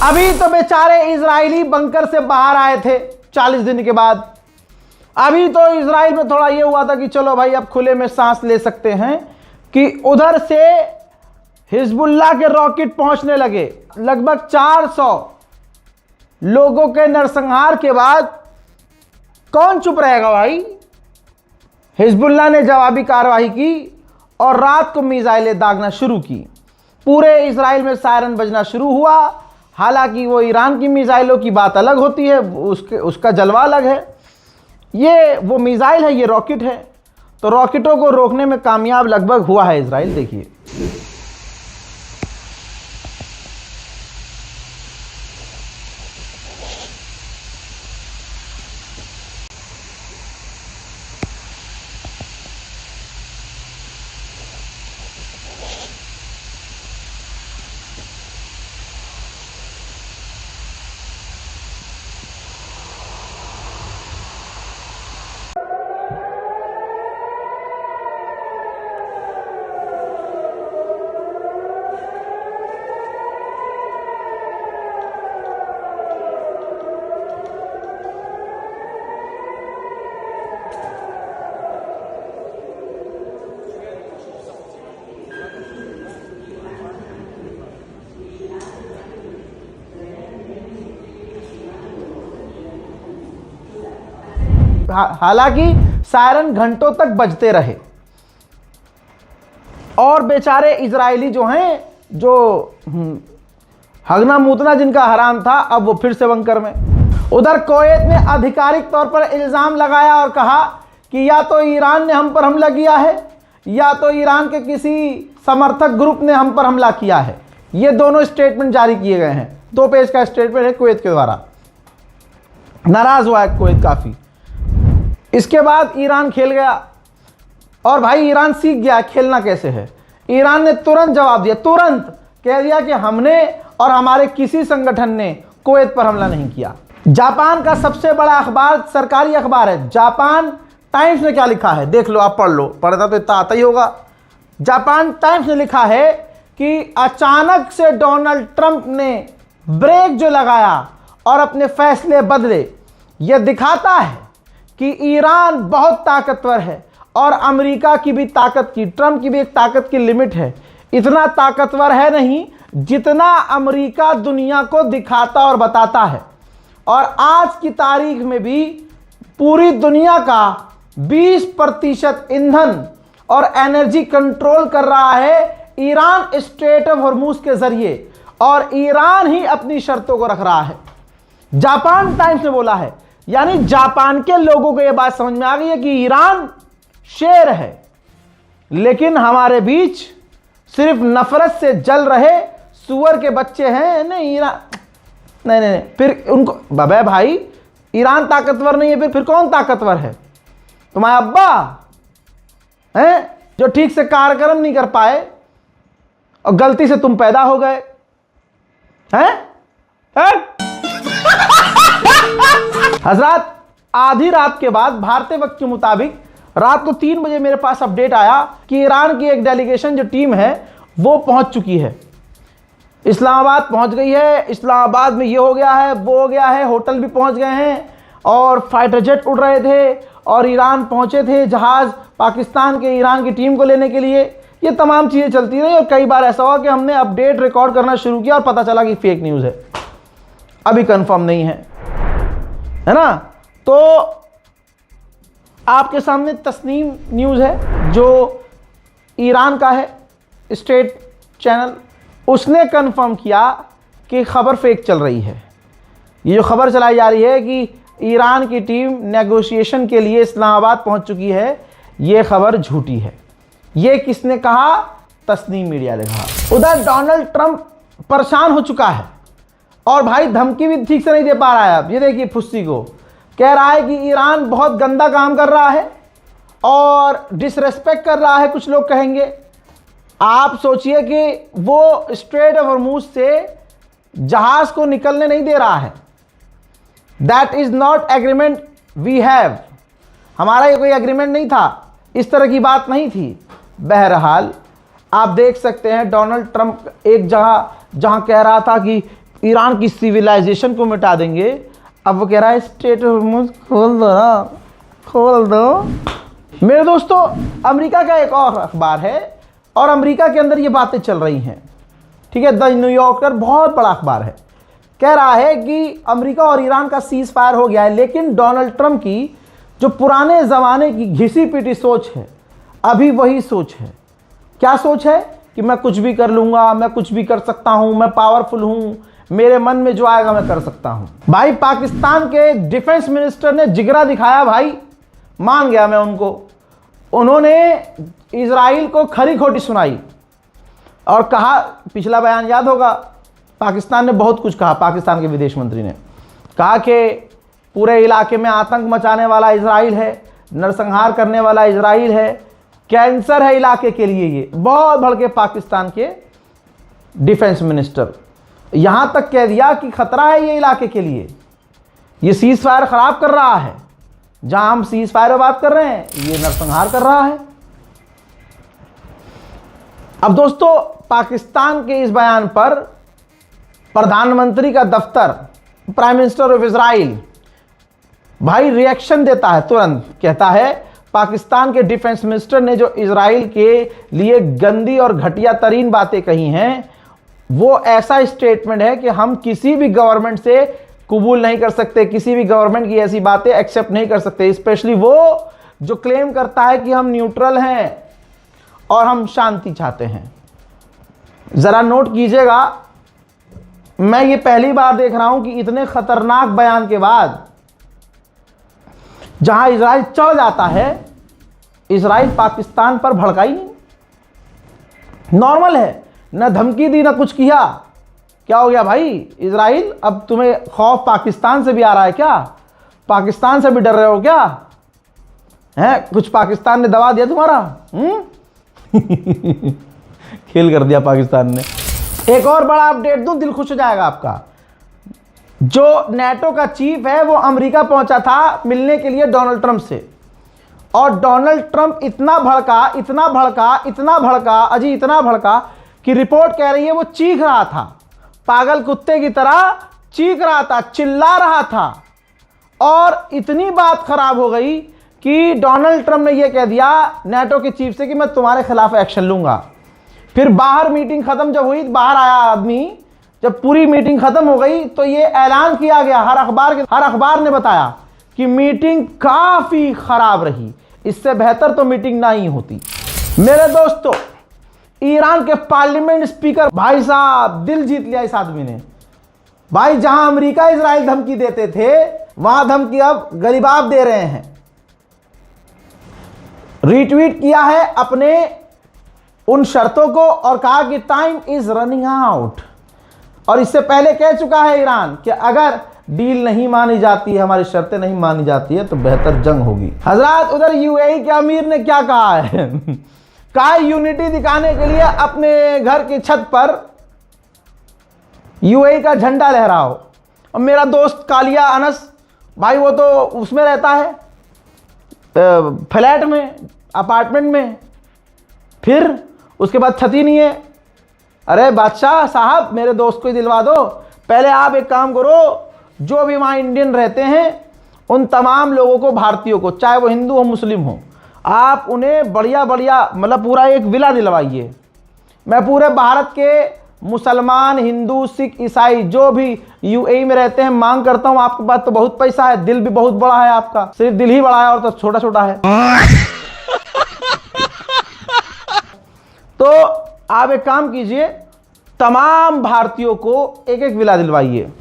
अभी तो बेचारे इजरायली बंकर से बाहर आए थे 40 दिन के बाद। अभी तो इजराइल में थोड़ा ये हुआ था कि चलो भाई अब खुले में सांस ले सकते हैं कि उधर से हिजबुल्लाह के रॉकेट पहुंचने लगे। लगभग 400 लोगों के नरसंहार के बाद कौन चुप रहेगा भाई। हिजबुल्लाह ने जवाबी कार्रवाई की और रात को मिसाइलें दागना शुरू की। पूरे इजराइल में सायरन बजना शुरू हुआ। हालांकि वो ईरान की मिसाइलों की बात अलग होती है, उसका जलवा अलग है। ये वो मिसाइल है, ये रॉकेट है। तो रॉकेटों को रोकने में कामयाब लगभग हुआ है इजराइल। देखिए हालांकि सायरन घंटों तक बजते रहे और बेचारे इजरायली जो हैं, जो हगना मूतना जिनका हराम था, अब वो फिर से बंकर में। उधर कुवैत ने आधिकारिक तौर पर इल्जाम लगाया और कहा कि या तो ईरान ने हम पर हमला किया है या तो ईरान के किसी समर्थक ग्रुप ने हम पर हमला किया है। ये दोनों स्टेटमेंट जारी किए गए हैं। 2 पेज का स्टेटमेंट है कुवैत के द्वारा। नाराज हुआ है कुवैत काफी। इसके बाद ईरान खेल गया और भाई ईरान सीख गया खेलना कैसे है। ईरान ने तुरंत जवाब दिया, तुरंत कह दिया कि हमने और हमारे किसी संगठन ने कुवैत पर हमला नहीं किया। जापान का सबसे बड़ा अखबार, सरकारी अखबार है जापान टाइम्स ने क्या लिखा है देख लो, आप पढ़ लो। पढ़ता तो इतना आता ही होगा। जापान टाइम्स ने लिखा है कि अचानक से डोनाल्ड ट्रंप ने ब्रेक जो लगाया और अपने फैसले बदले, यह दिखाता है कि ईरान बहुत ताकतवर है और अमेरिका की भी ताकत की, ट्रंप की भी एक ताकत की लिमिट है। इतना ताकतवर है नहीं जितना अमेरिका दुनिया को दिखाता और बताता है। और आज की तारीख में भी पूरी दुनिया का 20% ईंधन और एनर्जी कंट्रोल कर रहा है ईरान स्ट्रेट ऑफ हॉर्मूज के जरिए, और ईरान ही अपनी शर्तों को रख रहा है। जापान टाइम्स ने बोला है। यानी जापान के लोगों को यह बात समझ में आ गई है कि ईरान शेर है, लेकिन हमारे बीच सिर्फ नफरत से जल रहे सुअर के बच्चे हैं। नहीं ईरान नहीं, फिर उनको बाबा भाई ईरान ताकतवर नहीं है, फिर कौन ताकतवर है? तुम्हारे अब्बा हैं जो ठीक से कार्यक्रम नहीं कर पाए और गलती से तुम पैदा हो गए हैं? हजरात, आधी रात के बाद भारतीय वक्त के मुताबिक रात को 3 बजे मेरे पास अपडेट आया कि ईरान की एक डेलीगेशन जो टीम है वो पहुंच चुकी है, इस्लामाबाद पहुंच गई है। इस्लामाबाद में ये हो गया है, वो हो गया है, होटल भी पहुंच गए हैं और फाइटर जेट उड़ रहे थे और ईरान पहुंचे थे जहाज पाकिस्तान के ईरान की टीम को लेने के लिए। ये तमाम चीज़ें चलती रही और कई बार ऐसा हुआ कि हमने अपडेट रिकॉर्ड करना शुरू किया और पता चला कि फेक न्यूज़ है, अभी कंफर्म नहीं है ना। तो आपके सामने तस्नीम न्यूज़ है जो ईरान का है, स्टेट चैनल, उसने कंफर्म किया कि खबर फेक चल रही है। ये जो खबर चलाई जा रही है कि ईरान की टीम नेगोशिएशन के लिए इस्लामाबाद पहुंच चुकी है, ये खबर झूठी है। ये किसने कहा? तस्नीम मीडिया ने कहा। उधर डोनाल्ड ट्रंप परेशान हो चुका है और भाई धमकी भी ठीक से नहीं दे पा रहा है। अब ये देखिए फुस्सी को कह रहा है कि ईरान बहुत गंदा काम कर रहा है और डिसरेस्पेक्ट कर रहा है, कुछ लोग कहेंगे। आप सोचिए कि वो स्ट्रेट ऑफ हॉर्मूज से जहाज को निकलने नहीं दे रहा है। That is not agreement we have, हमारा ये कोई एग्रीमेंट नहीं था, इस तरह की बात नहीं थी। बहरहाल आप देख सकते हैं डोनाल्ड ट्रंप एक जहां कह रहा था कि ईरान की सिविलाइजेशन को मिटा देंगे। अब वो कह रहा है स्टेट ऑफ हॉर्मुज़ खोल दो ना, खोल दो। मेरे दोस्तों, अमेरिका का एक और अखबार है और अमेरिका के अंदर ये बातें चल रही हैं, ठीक है। द न्यूयॉर्कर बहुत बड़ा अखबार है, कह रहा है कि अमेरिका और ईरान का सीज फायर हो गया है, लेकिन डोनाल्ड ट्रंप की जो पुराने ज़माने की घिसी पिटी सोच है, अभी वही सोच है। क्या सोच है? कि मैं कुछ भी कर लूँगा, मैं कुछ भी कर सकता हूँ, मैं पावरफुल हूँ, मेरे मन में जो आएगा मैं कर सकता हूँ। भाई पाकिस्तान के डिफेंस मिनिस्टर ने जिगरा दिखाया, भाई मान गया मैं उनको। उन्होंने इजराइल को खरी खोटी सुनाई और कहा, पिछला बयान याद होगा, पाकिस्तान ने बहुत कुछ कहा। पाकिस्तान के विदेश मंत्री ने कहा कि पूरे इलाके में आतंक मचाने वाला इजराइल है, नरसंहार करने वाला इजराइल है, कैंसर है इलाके के लिए। ये बहुत भड़के पाकिस्तान के डिफेंस मिनिस्टर, यहां तक कह दिया कि खतरा है ये इलाके के लिए, ये सीज फायर खराब कर रहा है। जहां हम सीज फायर बात कर रहे हैं, ये नरसंहार कर रहा है। अब दोस्तों, पाकिस्तान के इस बयान पर प्रधानमंत्री का दफ्तर, प्राइम मिनिस्टर ऑफ इजराइल, भाई रिएक्शन देता है तुरंत। कहता है पाकिस्तान के डिफेंस मिनिस्टर ने जो इजराइल के लिए गंदी और घटिया तरीन बातें कही हैं, वो ऐसा स्टेटमेंट है कि हम किसी भी गवर्नमेंट से कबूल नहीं कर सकते, किसी भी गवर्नमेंट की ऐसी बातें एक्सेप्ट नहीं कर सकते, स्पेशली वो जो क्लेम करता है कि हम न्यूट्रल हैं और हम शांति चाहते हैं। जरा नोट कीजिएगा, मैं ये पहली बार देख रहा हूं कि इतने खतरनाक बयान के बाद जहां इजराइल चढ़ जाता है, इजराइल पाकिस्तान पर भड़का ही नहीं। नॉर्मल है, न धमकी दी न कुछ किया। क्या हो गया भाई इजराइल? अब तुम्हें खौफ पाकिस्तान से भी आ रहा है क्या? पाकिस्तान से भी डर रहे हो क्या? हैं, कुछ पाकिस्तान ने दबा दिया तुम्हारा? खेल कर दिया पाकिस्तान ने। एक और बड़ा अपडेट दूं, दिल खुश हो जाएगा आपका। जो नेटो का चीफ है वो अमेरिका पहुंचा था मिलने के लिए डोनाल्ड ट्रंप से, और डोनाल्ड ट्रंप इतना भड़का, इतना भड़का, इतना भड़का, अजी इतना भड़का कि रिपोर्ट कह रही है वो चीख रहा था, पागल कुत्ते की तरह चीख रहा था, चिल्ला रहा था। और इतनी बात खराब हो गई कि डोनाल्ड ट्रंप ने यह कह दिया नेटो के चीफ से कि मैं तुम्हारे खिलाफ एक्शन लूंगा। फिर बाहर मीटिंग खत्म जब हुई, बाहर आया आदमी, जब पूरी मीटिंग खत्म हो गई तो ये ऐलान किया गया, हर अखबार ने बताया कि मीटिंग काफी खराब रही, इससे बेहतर तो मीटिंग ना ही होती। मेरे दोस्तों, ईरान के पार्लियामेंट स्पीकर, भाई साहब दिल जीत लिया इस आदमी ने। भाई जहां अमेरिका इजराइल धमकी देते थे, वहां धमकी अब गरीबाब दे रहे हैं। रीट्वीट किया है अपने उन शर्तों को और कहा कि टाइम इज रनिंग आउट। और इससे पहले कह चुका है ईरान कि अगर डील नहीं मानी जाती है, हमारी शर्तें नहीं मानी जाती है, तो बेहतर जंग होगी। हजरात, उधर यूएई के अमीर ने क्या कहा है? कहा यूनिटी दिखाने के लिए अपने घर की छत पर यूएई का झंडा लहराओ। और मेरा दोस्त कालिया अनस भाई, वो तो उसमें रहता है, फ्लैट में, अपार्टमेंट में, फिर उसके बाद छत ही नहीं है। अरे बादशाह साहब, मेरे दोस्त को ही दिलवा दो। पहले आप एक काम करो, जो भी वहाँ इंडियन रहते हैं उन तमाम लोगों को, भारतीयों को, चाहे वो हिंदू हो मुस्लिम हो, आप उन्हें बढ़िया बढ़िया मतलब पूरा एक विला दिलवाइए। मैं पूरे भारत के मुसलमान, हिंदू, सिख, ईसाई जो भी यूएई में रहते हैं मांग करता हूँ, आपके पास तो बहुत पैसा है, दिल भी बहुत बड़ा है आपका, सिर्फ दिल ही बड़ा है और तो छोटा छोटा है। तो आप एक काम कीजिए, तमाम भारतीयों को एक एक विला दिलवाइए।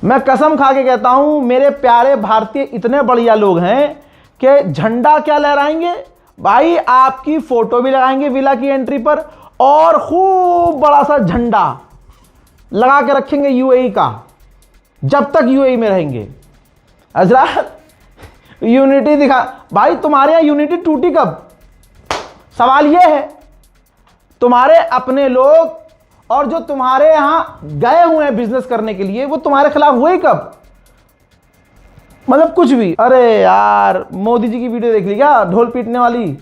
मैं कसम खा के कहता हूं, मेरे प्यारे भारतीय इतने बढ़िया लोग हैं कि झंडा क्या लहराएंगे भाई, आपकी फोटो भी लगाएंगे विला की एंट्री पर, और खूब बड़ा सा झंडा लगा के रखेंगे यूएई का, जब तक यूएई में रहेंगे। हजरत यूनिटी दिखा भाई, तुम्हारे यहां यूनिटी टूटी कब? सवाल यह है, तुम्हारे अपने लोग और जो तुम्हारे यहां गए हुए हैं बिजनेस करने के लिए, वो तुम्हारे खिलाफ हुए कब? मतलब कुछ भी। अरे यार, मोदी जी की वीडियो देख ली क्या, ढोल पीटने वाली?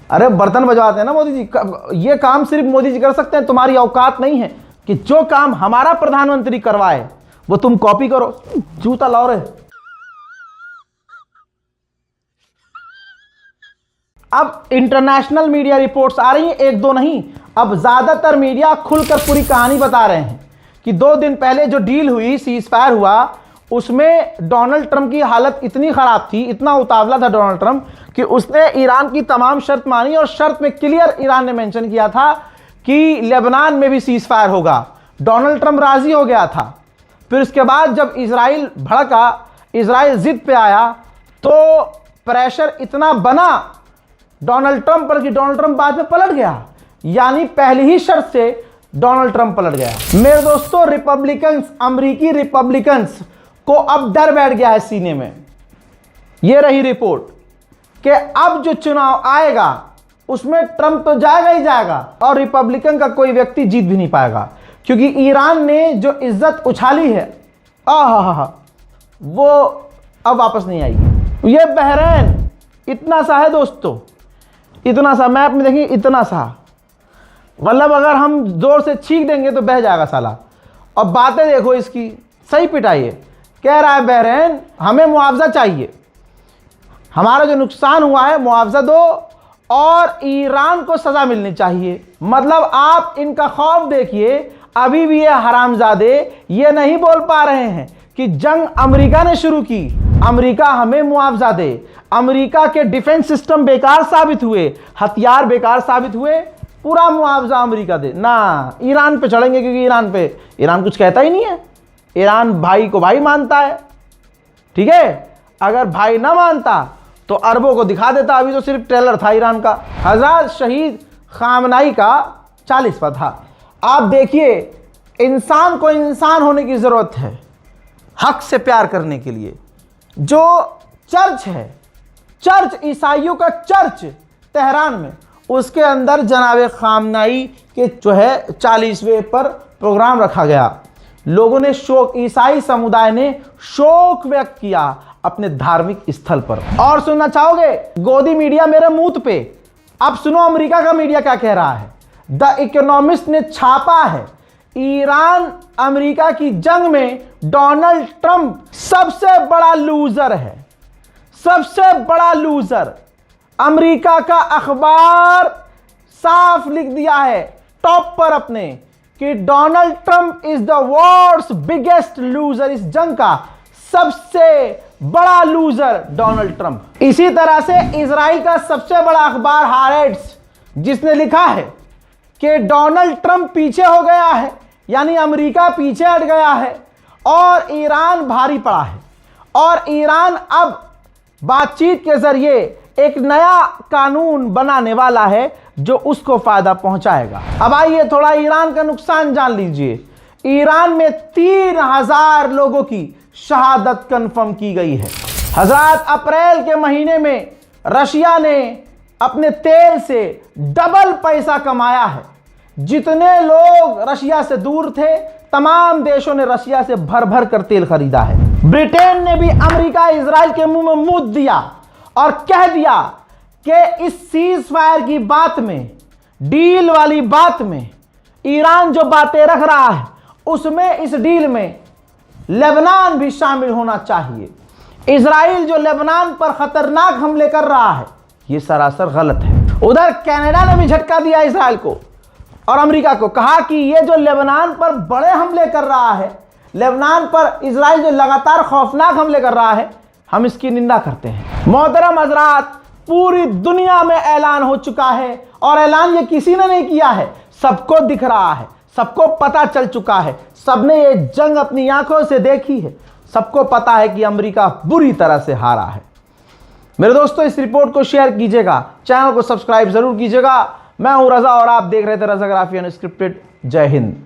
अरे बर्तन बजवाते हैं ना मोदी जी, ये काम सिर्फ मोदी जी कर सकते हैं, तुम्हारी औकात नहीं है। कि जो काम हमारा प्रधानमंत्री करवाए वो तुम कॉपी करो। जूता लाओ रे। अब इंटरनेशनल मीडिया रिपोर्ट्स आ रही हैं, एक दो नहीं, अब ज्यादातर मीडिया खुलकर पूरी कहानी बता रहे हैं कि 2 दिन पहले जो डील हुई, सीज फायर हुआ, उसमें डोनाल्ड ट्रंप की हालत इतनी खराब थी, इतना उतावला था डोनाल्ड ट्रंप कि उसने ईरान की तमाम शर्त मानी और शर्त में क्लियर ईरान ने मेंशन किया था कि लेबनान में भी सीज फायर होगा। डोनाल्ड ट्रंप राजी हो गया था। फिर उसके बाद जब इजराइल भड़का, इजराइल जिद पे आया, तो प्रेशर इतना बना डोनाल्ड ट्रंप पर कि डोनाल्ड ट्रंप बाद में पलट गया। यानी पहली ही शर्त से डोनाल्ड ट्रंप पलट गया। मेरे दोस्तों, रिपब्लिकन्स, अमेरिकी रिपब्लिकन्स को अब डर बैठ गया है सीने में। यह रही रिपोर्ट कि अब जो चुनाव आएगा उसमें ट्रंप तो जाएगा ही जाएगा और रिपब्लिकन का कोई व्यक्ति जीत भी नहीं पाएगा, क्योंकि ईरान ने जो इज्जत उछाली है, वो अब वापस नहीं आएगी। ये बहरीन इतना सा है दोस्तों, इतना सा, मैप में देखिए इतना सा, मतलब अगर हम जोर से छींक देंगे तो बह जाएगा साला। और बातें देखो इसकी, सही पिटाई है। कह रहा है बहरीन हमें मुआवजा चाहिए, हमारा जो नुकसान हुआ है मुआवजा दो और ईरान को सजा मिलनी चाहिए। मतलब आप इनका खौफ देखिए, अभी भी ये हरामजादे ये नहीं बोल पा रहे हैं कि जंग अमेरिका ने शुरू की, अमेरिका हमें मुआवजा दे, अमेरिका के डिफेंस सिस्टम बेकार साबित हुए, हथियार बेकार साबित हुए, पूरा मुआवजा अमेरिका दे ना। ईरान पे चढ़ेंगे क्योंकि ईरान कुछ कहता ही नहीं है। ईरान भाई को भाई मानता है, ठीक है। अगर भाई ना मानता तो अरबों को दिखा देता। अभी तो सिर्फ ट्रेलर था ईरान का। हज़रत शहीद खामनाई का 40वां था। आप देखिए, इंसान को इंसान होने की ज़रूरत है हक से प्यार करने के लिए। जो चर्च है, चर्च ईसाइयों का चर्च तेहरान में, उसके अंदर जनाब खामनाई के जो है 40वें पर प्रोग्राम रखा गया। लोगों ने शोक, ईसाई समुदाय ने शोक व्यक्त किया अपने धार्मिक स्थल पर। और सुनना चाहोगे गोदी मीडिया मेरे मुंह पे? अब सुनो अमेरिका का मीडिया क्या कह रहा है। द इकोनॉमिस्ट ने छापा है, ईरान अमेरिका की जंग में डोनाल्ड ट्रंप सबसे बड़ा लूजर है, सबसे बड़ा लूजर। अमेरिका का अखबार साफ लिख दिया है टॉप पर अपने कि Donald Trump is the world's biggest loser. इस जंग का सबसे बड़ा लूजर डोनाल्ड ट्रंप। इसी तरह से इजराइल का सबसे बड़ा अखबार हारेट्स, जिसने लिखा है कि डोनाल्ड ट्रंप पीछे हो गया है, यानी अमेरिका पीछे हट गया है और ईरान भारी पड़ा है और ईरान अब बातचीत के जरिए एक नया कानून बनाने वाला है जो उसको फायदा पहुंचाएगा। अब आइए थोड़ा ईरान का नुकसान जान लीजिए। ईरान में 3000 लोगों की शहादत कंफर्म की गई है। हज़रत अप्रैल के महीने में रशिया ने अपने तेल से डबल पैसा कमाया है। जितने लोग रशिया से दूर थे, तमाम देशों ने रशिया से भर भर कर तेल खरीदा है। ब्रिटेन ने भी अमेरिका इजराइल के मुंह में मुंह दिया और कह दिया कि इस सीज फायर की बात में, डील वाली बात में, ईरान जो बातें रख रहा है उसमें, इस डील में लेबनान भी शामिल होना चाहिए। इजराइल जो लेबनान पर खतरनाक हमले कर रहा है, यह सरासर गलत है। उधर कनाडा ने भी झटका दिया इजराइल को और अमेरिका को, कहा कि यह जो लेबनान पर बड़े हमले कर रहा है, लेबनान पर इजराइल जो लगातार खौफनाक हमले कर रहा है, हम इसकी निंदा करते हैं। मोहतरम हज़रात, पूरी दुनिया में ऐलान हो चुका है और ऐलान ये किसी ने नहीं किया है, सबको दिख रहा है, सबको पता चल चुका है, सबने ये जंग अपनी आंखों से देखी है, सबको पता है कि अमेरिका बुरी तरह से हारा है। मेरे दोस्तों, इस रिपोर्ट को शेयर कीजिएगा, चैनल को सब्सक्राइब जरूर कीजिएगा। मैं हूं रजा और आप देख रहे थे रजाग्राफी अनस्क्रिप्टेड। जय हिंद।